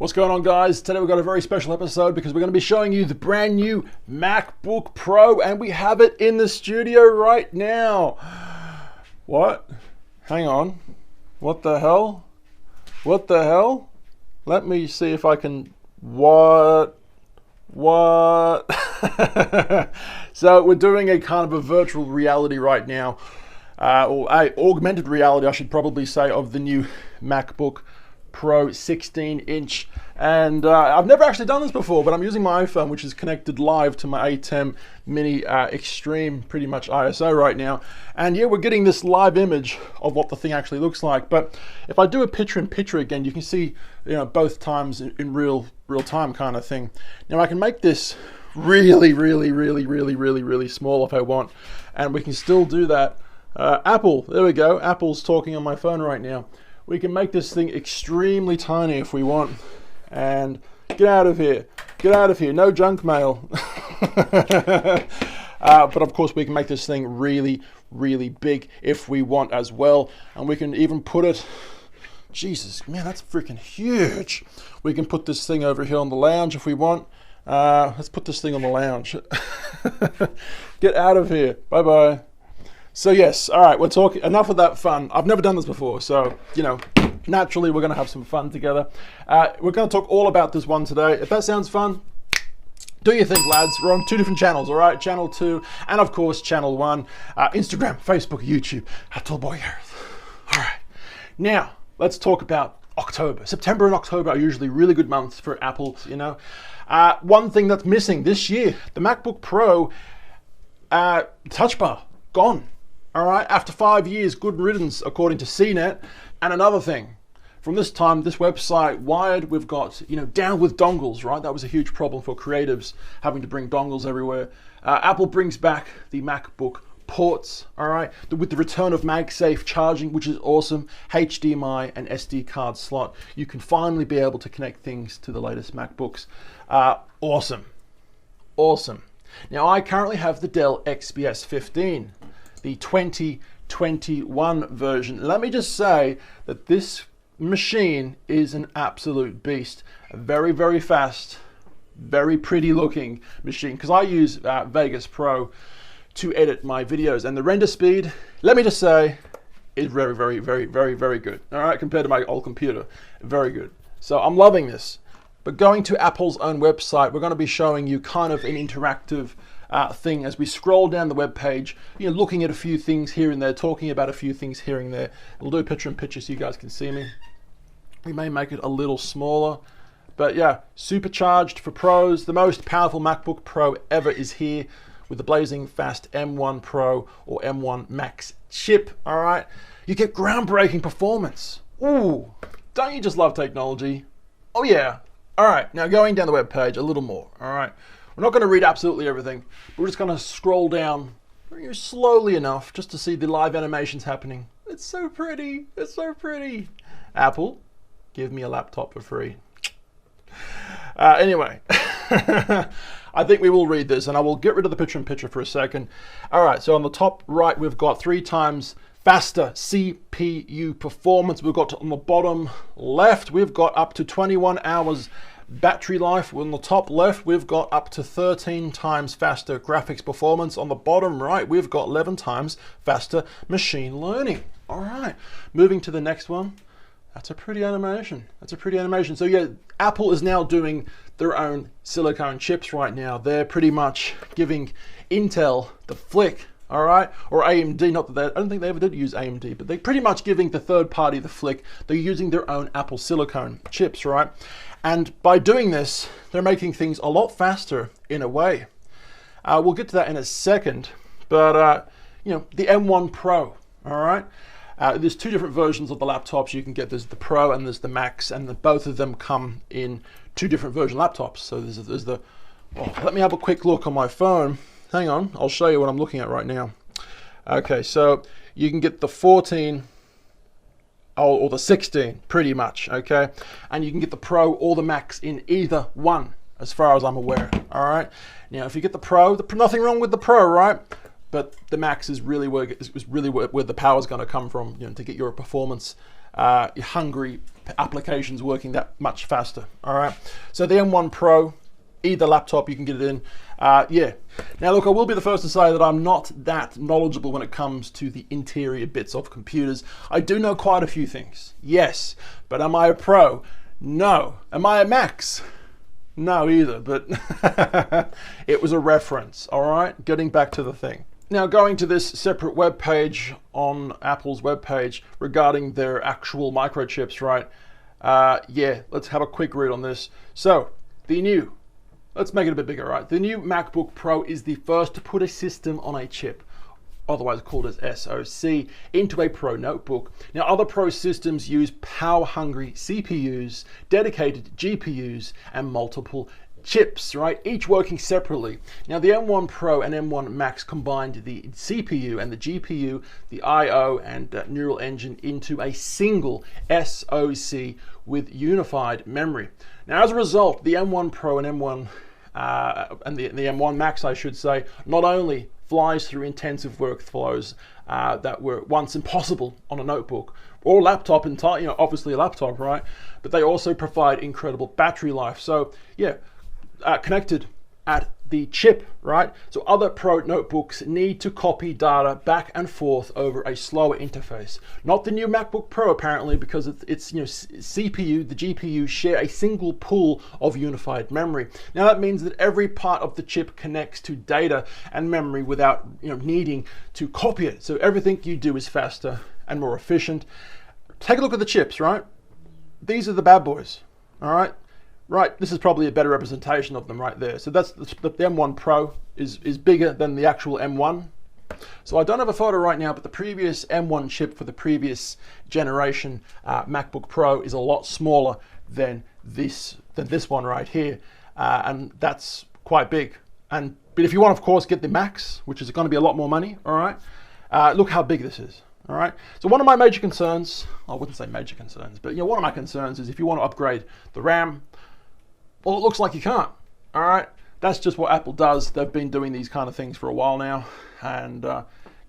What's going on, guys? Today we've got a very special episode because we're going to be showing you the brand new MacBook Pro, and we have it in the studio right now. What? Hang on. What the hell? What the hell? Let me see if I can... What? So we're doing a kind of a virtual reality right now, or augmented reality, I should probably say, of the new MacBook Pro 16-inch. And I've never actually done this before, but I'm using my iPhone, which is connected live to my A10 Mini Extreme, pretty much ISO right now. And yeah, we're getting this live image of what the thing actually looks like. But if I do a picture-in-picture again, you can see, you know, both times in real time kind of thing. Now I can make this really small if I want, and we can still do that. Apple, there we go. Apple's talking on my phone right now. We can make this thing extremely tiny if we want. And get out of here. Get out of here. No junk mail. But of course we can make this thing really big if we want as well. And we can even put it... Jesus, man, that's freaking huge. We can put this thing over here on the lounge if we want. Let's put this thing on the lounge. Get out of here. Bye-bye. So yes, all right, we're talking, enough of that fun. I've never done this before, so, you know, naturally we're gonna have some fun together. We're gonna talk all about this one today. If that sounds fun, do you think, lads? We're on two different channels, all right? Channel 2 and of course Channel 1, Instagram, Facebook, YouTube, Tallboy Gareth. All right, now let's talk about October. September and October are usually really good months for Apple, you know. One thing that's missing this year, the MacBook Pro touch bar, gone. All right, after 5 years, good riddance, according to CNET. And another thing, from this time, this website, Wired, we've got, you know, down with dongles, right? That was a huge problem for creatives, having to bring dongles everywhere. Apple brings back the MacBook Ports, all right, with the return of MagSafe charging, which is awesome. HDMI and SD card slot. You can finally be able to connect things to the latest MacBooks. Awesome. Now, I currently have the Dell XPS 15, the 2021 version. Let me just say that this machine is an absolute beast. A very very pretty looking machine, because I use Vegas Pro to edit my videos, and the render speed, let me just say, is very good. All right, compared to my old computer, very good. So I'm loving this. But going to Apple's own website, we're going to be showing you kind of an interactive thing as we scroll down the web page, you know, looking at a few things here and there, talking about a few things here and there. We'll do a picture-in-picture so you guys can see me. We may make it a little smaller, but yeah, supercharged for pros. The most powerful MacBook Pro ever is here with the blazing fast M1 Pro or M1 Max chip. All right, you get groundbreaking performance. Ooh, don't you just love technology? Oh yeah. All right, now going down the web page a little more. All right, we're not going to read absolutely everything. We're just going to scroll down slowly enough just to see the live animations happening. It's so pretty. It's so pretty. Apple, give me a laptop for free. Anyway, I think we will read this, and I will get rid of the picture-in-picture for a second. All right, so on the top right, we've got 3 times faster CPU performance. We've got on the bottom left, we've got up to 21 hours battery life. On the top left, we've got up to 13 times faster graphics performance. On the bottom right, we've got 11 times faster machine learning. All right, moving to the next one. That's a pretty animation. That's a pretty animation. So yeah, Apple is now doing their own silicone chips right now. They're pretty much giving Intel the flick, all right, or AMD, not that I don't think they ever did use AMD, but they're pretty much giving the third party the flick. They're using their own Apple silicone chips, right? And by doing this, they're making things a lot faster in a way. We'll get to that in a second, but you know, the M1 Pro, all right? There's 2 different versions of the laptops you can get. There's the Pro and there's the Max, and both of them come in 2 different version laptops. So there's the, oh, let me have a quick look on my phone. Hang on, I'll show you what I'm looking at right now. Okay, so you can get the 14 or the 16, pretty much, okay? And you can get the Pro or the Max in either one, as far as I'm aware, all right? Now, if you get the Pro, nothing wrong with the Pro, right? But the Max is really where the power is going to come from, you know, to get your performance hungry applications working that much faster. All right, so the M1 Pro, either laptop you can get it in. Yeah. Now look, I will be the first to say that I'm not that knowledgeable when it comes to the interior bits of computers. I do know quite a few things, yes, but am I a pro? No. Am I a Max? No either, but it was a reference, all right? Getting back to the thing. Now, going to this separate web page on Apple's web page regarding their actual microchips, right? Yeah, let's have a quick read on this. So, let's make it a bit bigger, right? The new MacBook Pro is the first to put a system on a chip, otherwise called as SoC, into a Pro notebook. Now, other Pro systems use power-hungry CPUs, dedicated GPUs, and multiple chips, right? Each working separately. Now, the M1 Pro and M1 Max combined the CPU and the GPU, the I/O, and neural engine into a single SoC with unified memory. Now, as a result, the M1 Pro and M1 and the M1 Max, I should say, not only flies through intensive workflows that were once impossible on a notebook or laptop, obviously a laptop, right? But they also provide incredible battery life. So yeah, connected at the chip, right? So other Pro notebooks need to copy data back and forth over a slower interface. Not the new MacBook Pro apparently, because it's CPU, the GPU share a single pool of unified memory. Now that means that every part of the chip connects to data and memory without needing to copy it. So everything you do is faster and more efficient. Take a look at the chips, right? These are the bad boys, all right? Right, this is probably a better representation of them right there. So that's the M1 Pro is bigger than the actual M1. So I don't have a photo right now, but the previous M1 chip for the previous generation MacBook Pro is a lot smaller than this one right here, and that's quite big. But if you want, of course, get the Max, which is going to be a lot more money. All right, look how big this is. All right. So one of my major concerns, I wouldn't say major concerns, but one of my concerns is if you want to upgrade the RAM. Well, it looks like you can't, all right? That's just what Apple does. They've been doing these kind of things for a while now. And,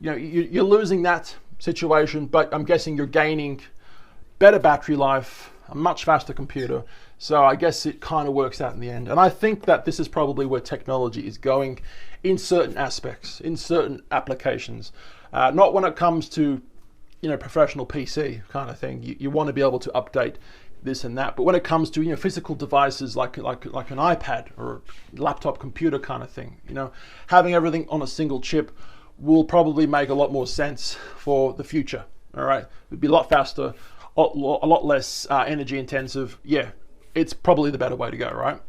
you're losing that situation, but I'm guessing you're gaining better battery life, a much faster computer. So I guess it kind of works out in the end. And I think that this is probably where technology is going in certain aspects, in certain applications. Not when it comes to, professional PC kind of thing. You want to be able to update this and that, but when it comes to physical devices like an iPad or a laptop computer kind of thing, having everything on a single chip will probably make a lot more sense for the future. All right, it'd be a lot faster, a lot less energy intensive. Yeah, it's probably the better way to go, right?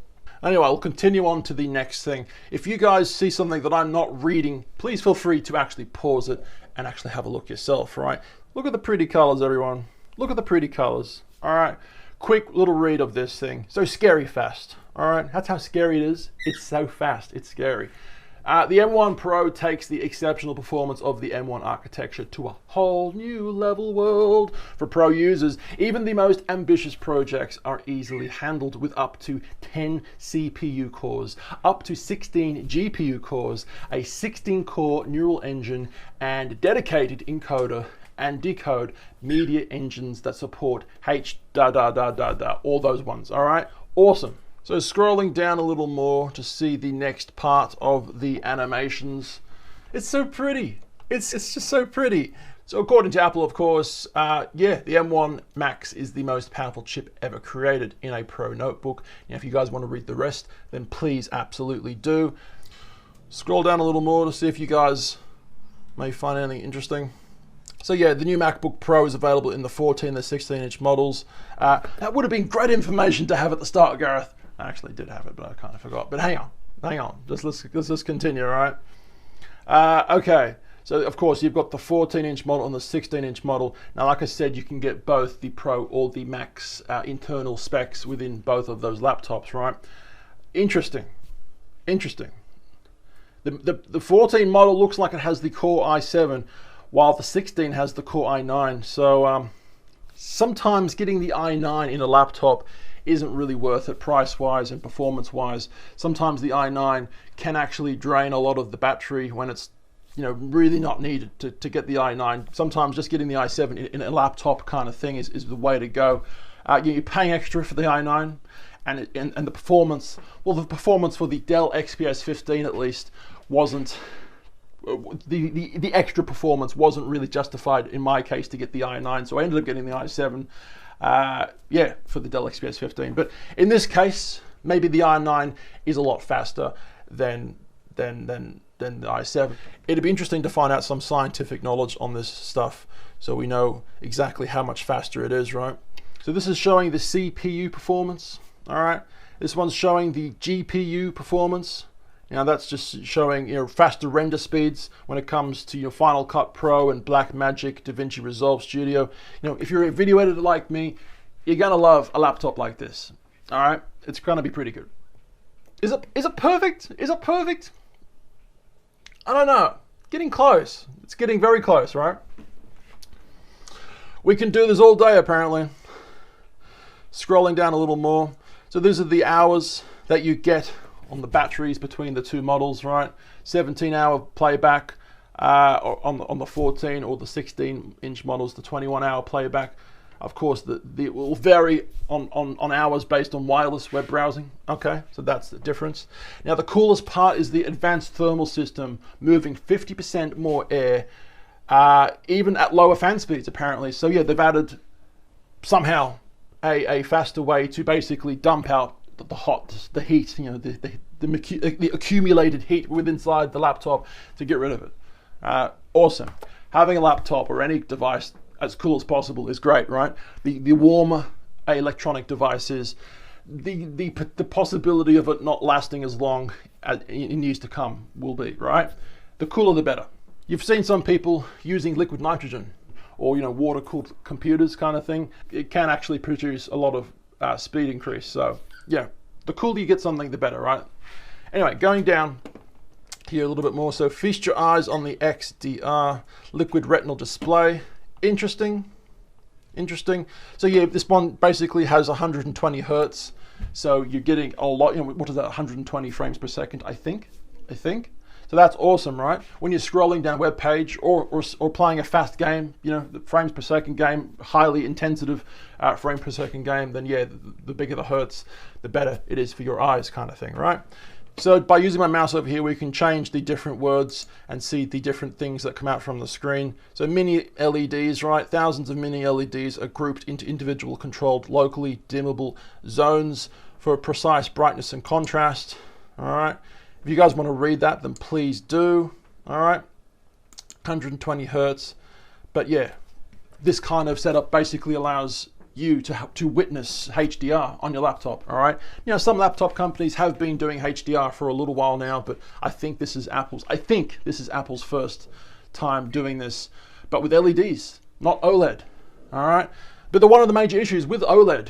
Anyway, I'll continue on to the next thing. If you guys see something that I'm not reading, please feel free to actually pause it and actually have a look yourself, right? Look at the pretty colors, everyone. Look at the pretty colors. All right. Quick little read of this thing. So scary fast. All right, that's how scary it is. It's so fast, it's scary. The M1 Pro takes the exceptional performance of the M1 architecture to a whole new level world. For Pro users, even the most ambitious projects are easily handled with up to 10 CPU cores, up to 16 GPU cores, a 16-core neural engine, and dedicated encoder and decode media engines that support all those ones. All right, awesome. So scrolling down a little more to see the next part of the animations. It's so pretty. It's just so pretty. So according to Apple, of course, the M1 Max is the most powerful chip ever created in a Pro notebook. Now, if you guys want to read the rest, then please absolutely do. Scroll down a little more to see if you guys may find anything interesting. So yeah, the new MacBook Pro is available in the 14 and the 16-inch models. That would have been great information to have at the start, Gareth. I actually did have it, but I kind of forgot. But hang on. Let's just continue, all right? Okay, so of course you've got the 14-inch model and the 16-inch model. Now, like I said, you can get both the Pro or the Max internal specs within both of those laptops, right? Interesting. The 14 model looks like it has the Core i7, while the 16 has the Core i9. So sometimes getting the i9 in a laptop isn't really worth it price-wise and performance-wise. Sometimes the i9 can actually drain a lot of the battery when it's really not needed to get the i9. Sometimes just getting the i7 in a laptop kind of thing is the way to go. You're paying extra for the i9, and the performance. Well, the performance for the Dell XPS 15 at least wasn't. The extra performance wasn't really justified in my case to get the i9, so I ended up getting the i7. For the Dell XPS 15. But in this case, maybe the i9 is a lot faster than the i7. It'd be interesting to find out some scientific knowledge on this stuff, so we know exactly how much faster it is, right? So this is showing the CPU performance. All right, this one's showing the GPU performance. Now that's just showing faster render speeds when it comes to your Final Cut Pro and Blackmagic, DaVinci Resolve Studio. If you're a video editor like me, you're gonna love a laptop like this. All right, it's gonna be pretty good. Is it perfect? Is it perfect? I don't know. Getting close. It's getting very close, right? We can do this all day apparently. Scrolling down a little more. So these are the hours that you get on the batteries between the two models, right? 17-hour playback on the 14 or the 16-inch models, the 21-hour playback. Of course, it will vary on hours based on wireless web browsing. Okay, so that's the difference. Now, the coolest part is the advanced thermal system, moving 50% more air, even at lower fan speeds, apparently. So yeah, they've added somehow a faster way to basically dump out the heat, the accumulated heat inside the laptop to get rid of it. Awesome. Having a laptop or any device as cool as possible is great, right? The warmer a electronic device is, the possibility of it not lasting as long in years to come will be, right? The cooler the better. You've seen some people using liquid nitrogen or water-cooled computers kind of thing. It can actually produce a lot of speed increase. So yeah, the cooler you get something, the better, right? Anyway, going down here a little bit more. So feast your eyes on the XDR liquid retinal display. Interesting. So yeah, this one basically has 120 hertz. So you're getting a lot, what is that, 120 frames per second, I think. So that's awesome, right? When you're scrolling down a web page or playing a fast game, the frames per second game, highly intensive frame per second game, then yeah, the bigger the hertz, the better it is for your eyes kind of thing, right? So by using my mouse over here, we can change the different words and see the different things that come out from the screen. So mini LEDs, right? Thousands of mini LEDs are grouped into individual controlled, locally dimmable zones for precise brightness and contrast, all right? If you guys want to read that, then please do. All right, 120 hertz. But yeah, this kind of setup basically allows you to witness HDR on your laptop. All right. Some laptop companies have been doing HDR for a little while now, but I think this is Apple's first time doing this, but with LEDs, not OLED. All right. But one of the major issues with OLED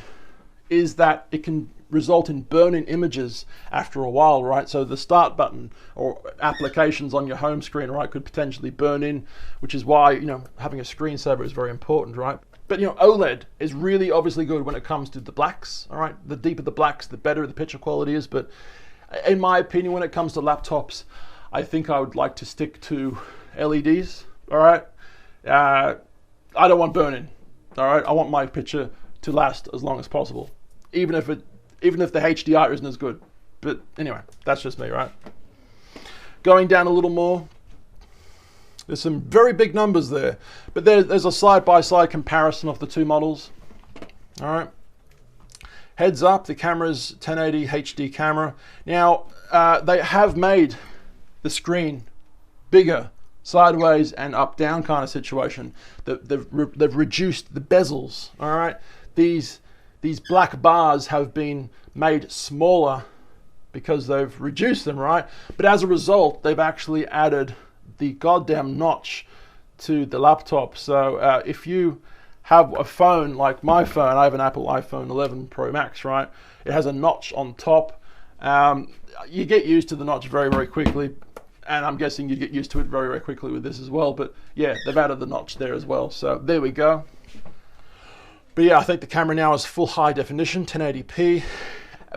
is that it can result in burn-in images after a while, right? So the start button or applications on your home screen, right, could potentially burn in, which is why, having a screensaver is very important, right? But, OLED is really obviously good when it comes to the blacks, all right? The deeper the blacks, the better the picture quality is. But in my opinion, when it comes to laptops, I think I would like to stick to LEDs, all right? I don't want burn-in, all right? I want my picture to last as long as possible, even if the HDR isn't as good. But anyway, that's just me, right? Going down a little more, there's some very big numbers there, but there's a side-by-side comparison of the two models. All right. Heads up, the camera's 1080 HD camera. Now, they have made the screen bigger, sideways and up-down kind of situation. They've reduced the bezels, all right? These black bars have been made smaller because they've reduced them, right? But as a result, they've actually added the goddamn notch to the laptop. So if you have a phone like my phone, I have an Apple iPhone 11 Pro Max, right? It has a notch on top. You get used to the notch very, very quickly. And I'm guessing you'd get used to it very, very quickly with this as well. But yeah, they've added the notch there as well. So there we go. But yeah, I think the camera now is full high definition, 1080p.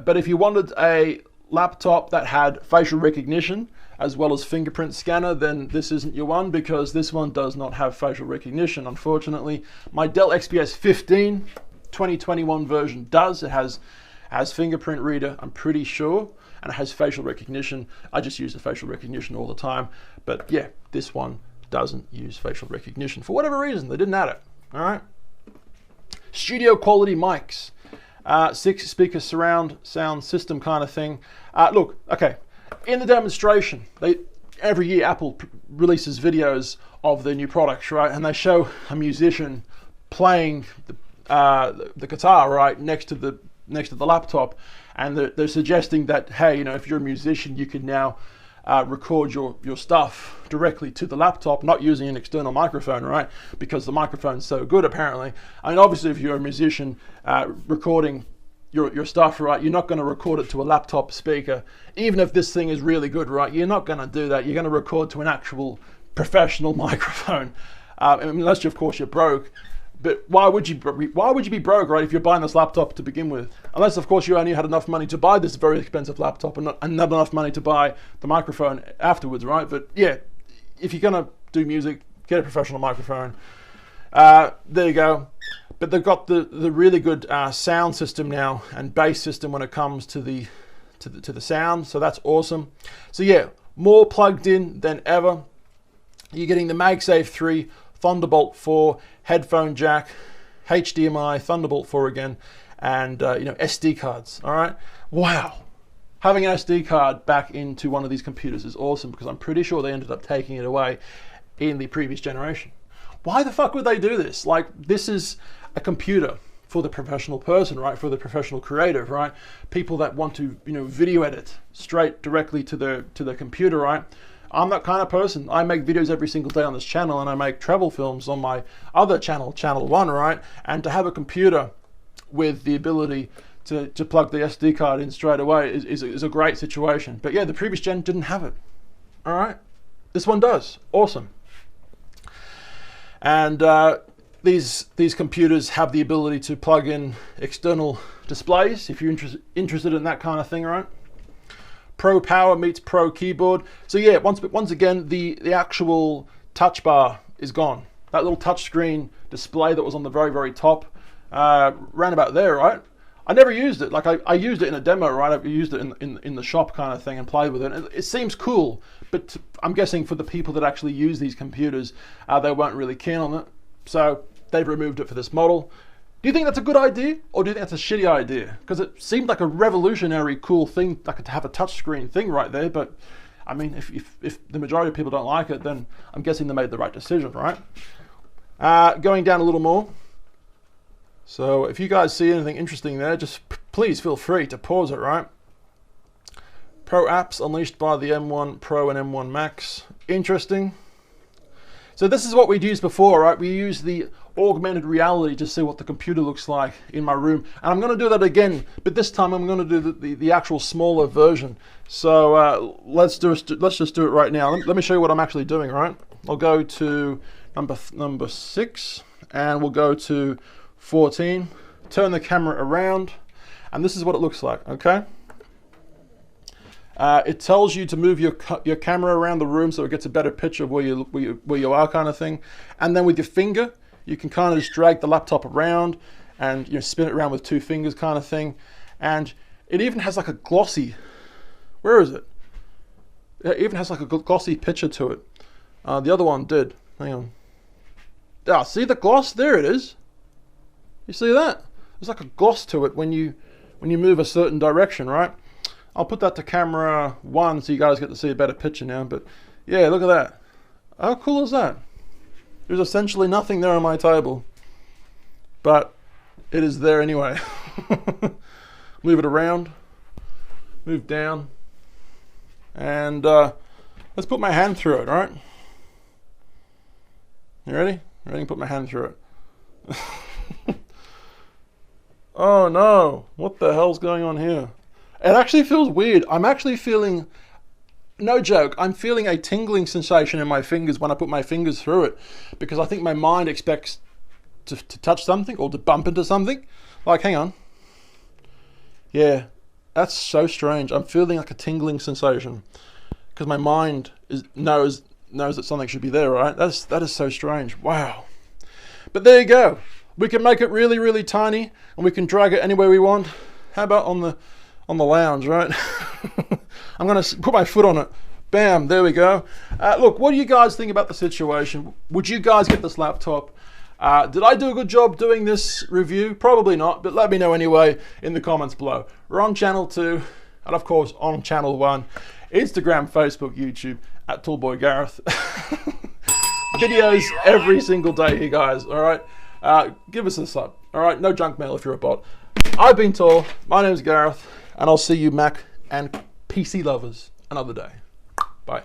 But if you wanted a laptop that had facial recognition, as well as fingerprint scanner, then this isn't your one, because this one does not have facial recognition, unfortunately. My Dell XPS 15 2021 version does. It has fingerprint reader, I'm pretty sure, and it has facial recognition. I just use the facial recognition all the time, but yeah, this one doesn't use facial recognition for whatever reason. They didn't add it. All right. Studio quality mics, 6-speaker surround sound system kind of thing. Look, okay, in the demonstration, every year Apple releases videos of their new products, right? And they show a musician playing the guitar, right, next to the laptop, and they're suggesting that, hey, you know, if you're a musician, you can now record your stuff directly to the laptop, not using an external microphone, right? Because the microphone's so good, apparently. I mean, obviously, if you're a musician recording your stuff, right, you're not going to record it to a laptop speaker. Even if this thing is really good, right, you're not going to do that. You're going to record to an actual professional microphone, unless, of course, you're broke. But why would you be broke, right, if you're buying this laptop to begin with? Unless, of course, you only had enough money to buy this very expensive laptop and not enough money to buy the microphone afterwards, right? But yeah, if you're gonna do music, get a professional microphone. There you go. But they've got the really good sound system now and bass system when it comes to the sound, so that's awesome. So yeah, more plugged in than ever. You're getting the MagSafe 3, Thunderbolt 4, headphone jack, HDMI, Thunderbolt 4 again, and SD cards. All right, wow. Having an SD card back into one of these computers is awesome, because I'm pretty sure they ended up taking it away in the previous generation. Why the fuck would they do this? Like, this is a computer for the professional person, right? For the professional creative, right? People that want to, video edit straight directly to their computer, right? I'm that kind of person. I make videos every single day on this channel, and I make travel films on my other channel, Channel 1, right? And to have a computer with the ability to plug the SD card in straight away is a great situation. But yeah, the previous gen didn't have it. All right, this one does. Awesome. And these computers have the ability to plug in external displays if you're interested in that kind of thing, right? Pro power meets pro keyboard. So yeah, once again, the actual touch bar is gone. That little touchscreen display that was on the very, very top, ran about there, right? I never used it. Like, I used it in a demo, right? I used it in the shop kind of thing and played with it. It seems cool, but I'm guessing for the people that actually use these computers, they weren't really keen on it. So they've removed it for this model. Do you think that's a good idea, or do you think that's a shitty idea? Because it seemed like a revolutionary, cool thing, like to have a touchscreen thing right there. But I mean, if the majority of people don't like it, then I'm guessing they made the right decision, right? Going down a little more. So if you guys see anything interesting there, just please feel free to pause it, right? Pro apps unleashed by the M1 Pro and M1 Max. Interesting. So this is what we'd used before, right? We used the augmented reality to see what the computer looks like in my room, and I'm going to do that again, but this time I'm going to do the actual smaller version. So let's just do it right now. Let me show you what I'm actually doing. Right, I'll go to number 6, and we'll go to 14. Turn the camera around, and this is what it looks like. Okay. It tells you to move your camera around the room so it gets a better picture of where you are, kind of thing. And then with your finger, you can kind of just drag the laptop around and spin it around with 2 fingers, kind of thing. And it even has like a glossy, where is it? It even has like a glossy picture to it. The other one did. Hang on. Ah, see the gloss? There it is. You see that? There's like a gloss to it when you move a certain direction, right? I'll put that to camera 1 so you guys get to see a better picture now. But yeah, look at that. How cool is that? There's essentially nothing there on my table, but it is there anyway. Move it around, move down, and let's put my hand through it, all right? You ready? Ready to put my hand through it. Oh no, what the hell's going on here? It actually feels weird. I'm actually feeling, no joke, I'm feeling a tingling sensation in my fingers when I put my fingers through it, because I think my mind expects to touch something or to bump into something. Like, hang on. Yeah, that's so strange. I'm feeling like a tingling sensation. because my mind knows that something should be there, right? That is so strange. Wow. But there you go. We can make it really, really tiny, and we can drag it anywhere we want. How about on the lounge, right? I'm gonna put my foot on it. Bam, there we go. Look, what do you guys think about the situation? Would you guys get this laptop? Did I do a good job doing this review? Probably not, but let me know anyway in the comments below. We're on channel 2, and of course on channel 1, Instagram, Facebook, YouTube, at Toolboy Gareth. Videos every single day, you guys, all right? Give us a sub, all right? No junk mail if you're a bot. I've been Tool, my name's Gareth, and I'll see you Mac and PC lovers another day. Bye.